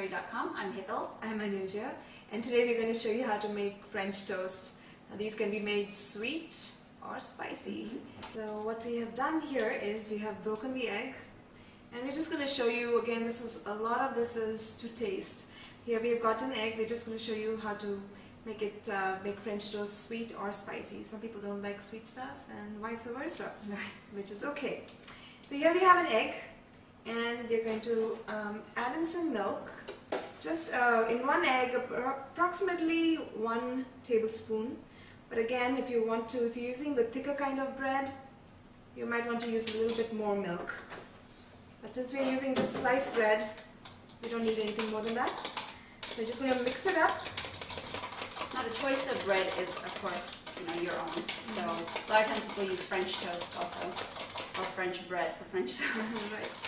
culinary.com. I'm Hital. I'm Anuja, and today we're going to show you how to make French toast. Now, these can be made sweet or spicy. So what we have done here is we have broken the egg, and we're just going to show you again. A lot of this is to taste. Here we have got an egg. We're just going to show you how to make French toast sweet or spicy. Some people don't like sweet stuff, and vice versa, which is okay. So here we have an egg, and we're going to add in some milk. Just in one egg, approximately 1 tablespoon. But again, if you're using the thicker kind of bread, you might want to use a little bit more milk. But since we're using just sliced bread, we don't need anything more than that. We're just going to mix it up. Now the choice of bread is, of course, your own. So a lot of times people use French toast also, or French bread for French toast. Right.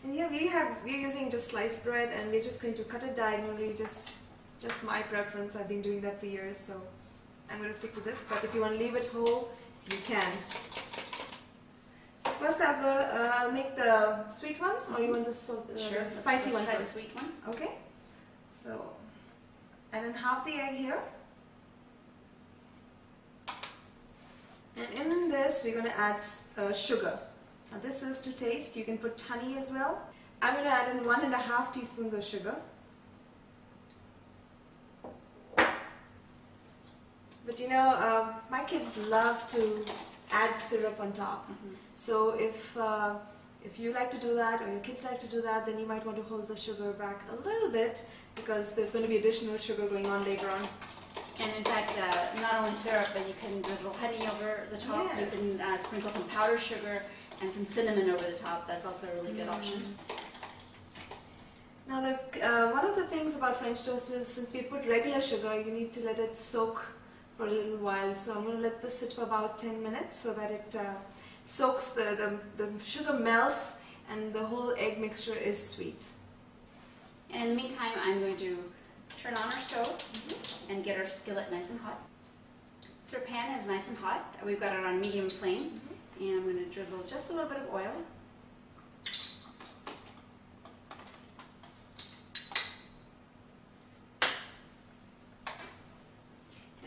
And here we're using just sliced bread, and we're just going to cut it diagonally. Just my preference. I've been doing that for years, so I'm going to stick to this. But if you want to leave it whole, you can. So first I'll make the sweet one, or you want the Sure. spicy Let's one try first? the sweet one. Okay. So add in half the egg here. And in this we're going to add sugar. Now this is to taste. You can put honey as well. I'm going to add in 1.5 teaspoons of sugar. But my kids love to add syrup on top. So if you like to do that, or your kids like to do that, then you might want to hold the sugar back a little bit, because there's going to be additional sugar going on later on. And in fact, not only syrup, but you can drizzle honey over the top. Yes. You can sprinkle some powdered sugar and some cinnamon over the top. That's also a really good option. Now, one of the things about French toast is, since we put regular sugar, you need to let it soak for a little while. So I'm going to let this sit for about 10 minutes so that it soaks, the sugar melts, and the whole egg mixture is sweet. And in the meantime, I'm going to turn on our stove and get our skillet nice and hot. So our pan is nice and hot. We've got it on medium flame, and I'm going to drizzle just a little bit of oil.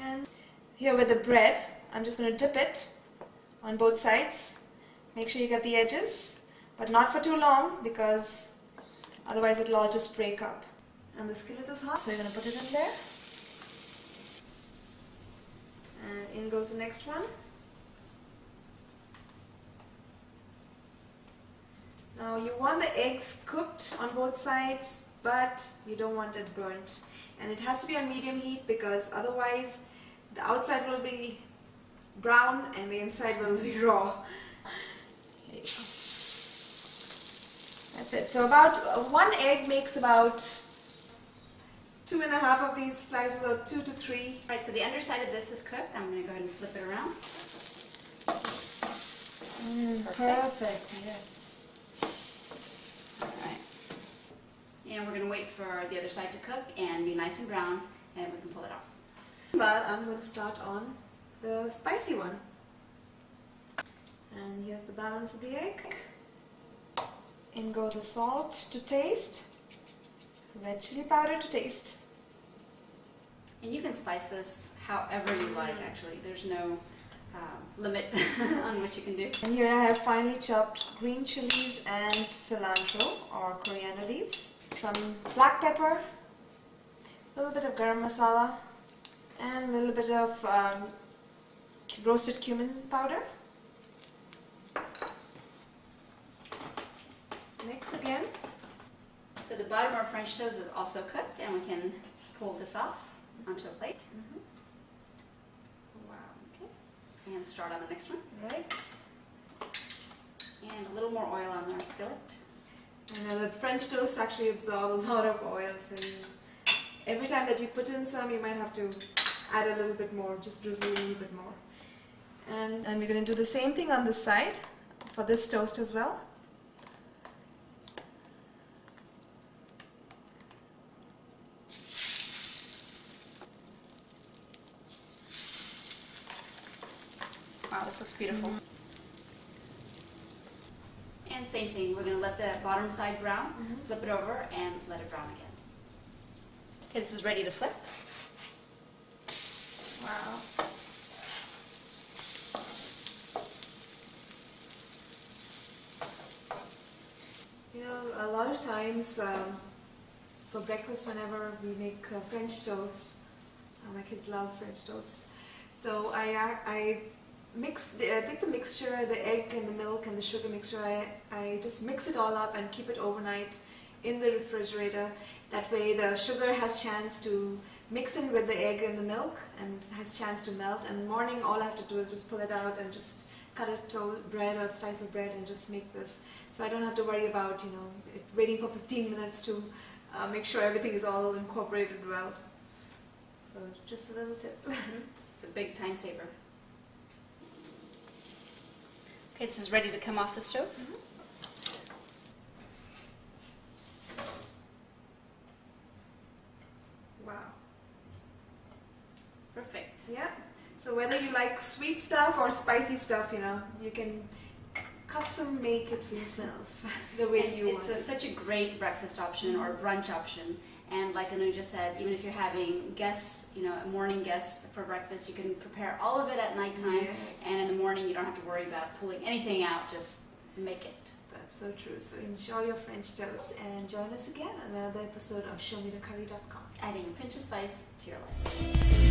And here with the bread, I'm just going to dip it on both sides. Make sure you get the edges, but not for too long, because otherwise it'll all just break up. And the skillet is hot, so you're going to put it in there. And in goes the next one. Now you want the eggs cooked on both sides, but you don't want it burnt. And it has to be on medium heat, because otherwise the outside will be brown and the inside will be raw. There you go. That's it. So about 1 egg makes about 2.5 of these slices, or 2 to 3. All right, so the underside of this is cooked. I'm going to go ahead and flip it around. Perfect, yes. All right. And we're going to wait for the other side to cook and be nice and brown, and we can pull it off. But I'm going to start on the spicy one. And here's the balance of the egg. In goes the salt to taste. Red chili powder to taste. And you can spice this however you like, actually. There's no limit on what you can do. And here I have finely chopped green chilies and cilantro, or coriander leaves. Some black pepper, a little bit of garam masala, and a little bit of roasted cumin powder. Mix again. So the bottom of our French toast is also cooked, and we can pull this off onto a plate. Wow. Okay. And start on the next one. Right. And a little more oil on our skillet. And the French toast actually absorb a lot of oil, so every time that you put in some, you might have to add a little bit more, just drizzle a little bit more. And we're going to do the same thing on this side for this toast as well. Wow, this looks beautiful. And same thing, we're gonna let the bottom side brown, flip it over, and let it brown again. Okay, this is ready to flip. Wow. You know, a lot of times for breakfast, whenever we make French toast, my kids love French toast. So I take the mixture, the egg and the milk and the sugar mixture. I just mix it all up and keep it overnight in the refrigerator. That way the sugar has chance to mix in with the egg and the milk and has chance to melt. And in the morning, all I have to do is just pull it out and just cut a bread or slice of bread and just make this. So I don't have to worry about, you know, waiting for 15 minutes to make sure everything is all incorporated well. So just a little tip. It's a big time saver. Okay, this is ready to come off the stove. Wow. Perfect. Yeah. So whether you like sweet stuff or spicy stuff, you know, you can custom make it for yourself the way And you want it's it. such a great breakfast option or brunch option. And like Anu just said, even if you're having guests, you know, a morning guest for breakfast, you can prepare all of it at nighttime. Yes. And in the morning, you don't have to worry about pulling anything out. Just make it. That's so true. So enjoy your French toast and join us again on another episode of ShowMeTheCurry.com. Adding a pinch of spice to your life.